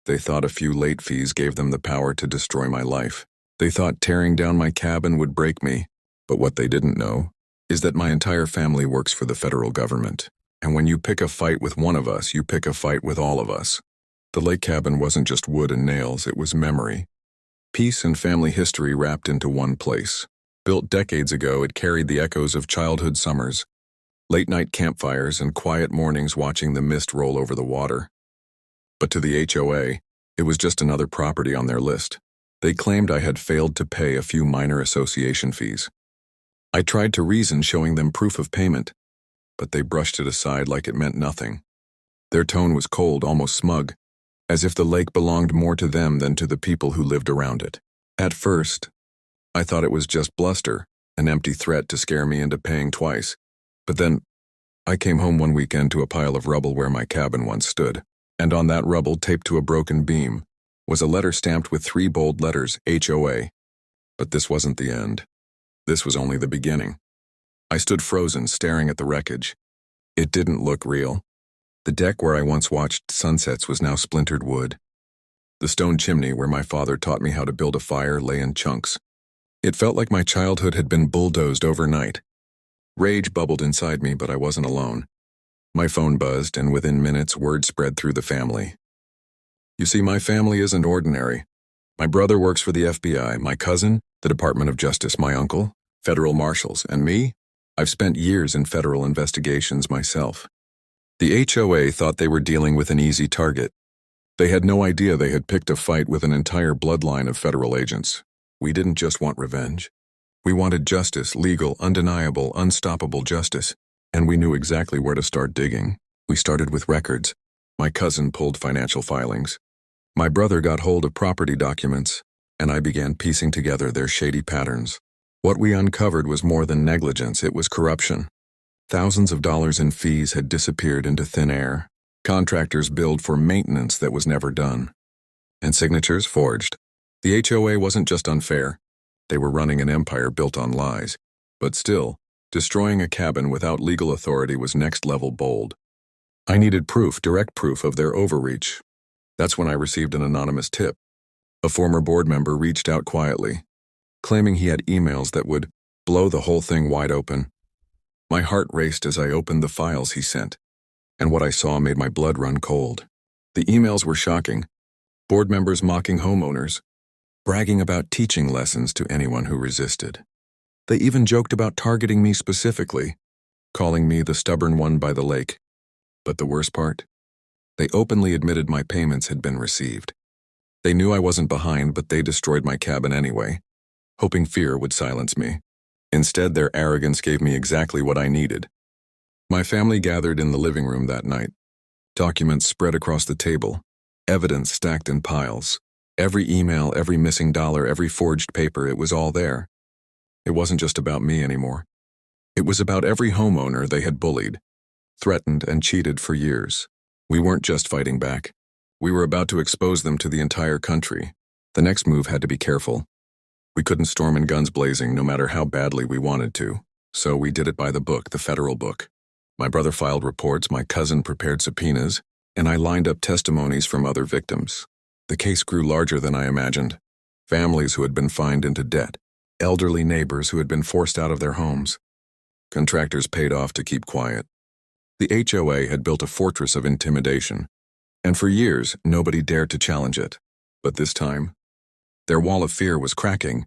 They thought a few late fees gave them the power to destroy my life. They thought tearing down my cabin would break me. But what they didn't know is that my entire family works for the federal government. And when you pick a fight with one of us, you pick a fight with all of us. The lake cabin wasn't just wood and nails, it was memory. Peace and family history wrapped into one place. Built decades ago, it carried the echoes of childhood summers, late-night campfires, and quiet mornings watching the mist roll over the water. But to the HOA, it was just another property on their list. They claimed I had failed to pay a few minor association fees. I tried to reason, showing them proof of payment, but they brushed it aside like it meant nothing. Their tone was cold, almost smug, as if the lake belonged more to them than to the people who lived around it. At first, I thought it was just bluster, an empty threat to scare me into paying twice. But then, I came home one weekend to a pile of rubble where my cabin once stood, and on that rubble, taped to a broken beam, was a letter stamped with 3 bold letters, HOA. But this wasn't the end. This was only the beginning. I stood frozen, staring at the wreckage. It didn't look real. The deck where I once watched sunsets was now splintered wood. The stone chimney where my father taught me how to build a fire lay in chunks. It felt like my childhood had been bulldozed overnight. Rage bubbled inside me, but I wasn't alone. My phone buzzed, and within minutes, word spread through the family. You see, my family isn't ordinary. My brother works for the FBI, my cousin, the Department of Justice, my uncle, federal marshals, and me? I've spent years in federal investigations myself. The HOA thought they were dealing with an easy target. They had no idea they had picked a fight with an entire bloodline of federal agents. We didn't just want revenge. We wanted justice, legal, undeniable, unstoppable justice, and we knew exactly where to start digging. We started with records. My cousin pulled financial filings. My brother got hold of property documents, and I began piecing together their shady patterns. What we uncovered was more than negligence, it was corruption. Thousands of dollars in fees had disappeared into thin air. Contractors billed for maintenance that was never done. And signatures forged. The HOA wasn't just unfair. They were running an empire built on lies. But still, destroying a cabin without legal authority was next-level bold. I needed proof, direct proof of their overreach. That's when I received an anonymous tip. A former board member reached out quietly, claiming he had emails that would blow the whole thing wide open. My heart raced as I opened the files he sent, and what I saw made my blood run cold. The emails were shocking. Board members mocking homeowners, bragging about teaching lessons to anyone who resisted. They even joked about targeting me specifically, calling me the stubborn one by the lake. But the worst part? They openly admitted my payments had been received. They knew I wasn't behind, but they destroyed my cabin anyway, hoping fear would silence me. Instead, their arrogance gave me exactly what I needed. My family gathered in the living room that night. Documents spread across the table, evidence stacked in piles. Every email, every missing dollar, every forged paper, it was all there. It wasn't just about me anymore. It was about every homeowner they had bullied, threatened, and cheated for years. We weren't just fighting back. We were about to expose them to the entire country. The next move had to be careful. We couldn't storm in guns blazing no matter how badly we wanted to. So we did it by the book, the federal book. My brother filed reports, my cousin prepared subpoenas, and I lined up testimonies from other victims. The case grew larger than I imagined. Families who had been fined into debt, elderly neighbors who had been forced out of their homes. Contractors paid off to keep quiet. The HOA had built a fortress of intimidation, and for years, nobody dared to challenge it. But this time, their wall of fear was cracking.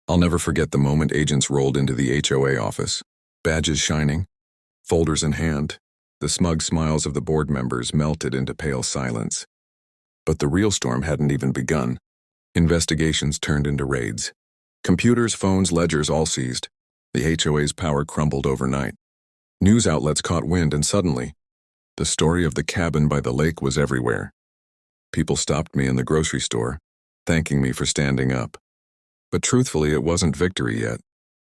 I'll never forget the moment agents rolled into the HOA office, badges shining, folders in hand. The smug smiles of the board members melted into pale silence. But the real storm hadn't even begun. Investigations turned into raids. Computers, phones, ledgers all seized. The HOA's power crumbled overnight. News outlets caught wind, and suddenly, the story of the cabin by the lake was everywhere. People stopped me in the grocery store, thanking me for standing up. But truthfully, it wasn't victory yet.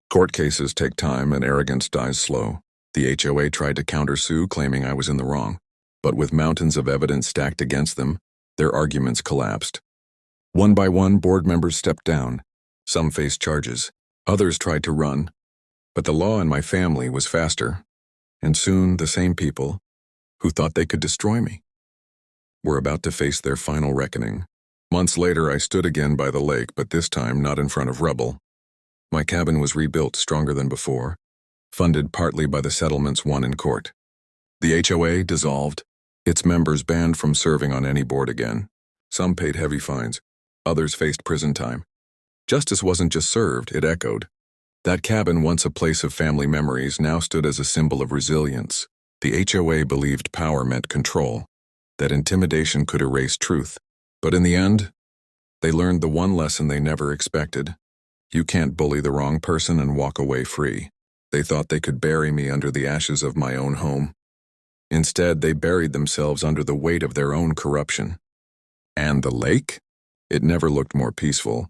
Court cases take time and arrogance dies slow. The HOA tried to countersue, claiming I was in the wrong. But with mountains of evidence stacked against them, their arguments collapsed. One by one, board members stepped down. Some faced charges. Others tried to run. But the law in my family was faster. And soon, the same people who thought they could destroy me were about to face their final reckoning. Months later, I stood again by the lake, but this time not in front of rubble. My cabin was rebuilt stronger than before, funded partly by the settlements won in court. The HOA dissolved, its members banned from serving on any board again. Some paid heavy fines, others faced prison time. Justice wasn't just served, it echoed. That cabin, once a place of family memories, now stood as a symbol of resilience. The HOA believed power meant control, that intimidation could erase truth. But in the end, they learned the one lesson they never expected. You can't bully the wrong person and walk away free. They thought they could bury me under the ashes of my own home. Instead, they buried themselves under the weight of their own corruption. And the lake? It never looked more peaceful.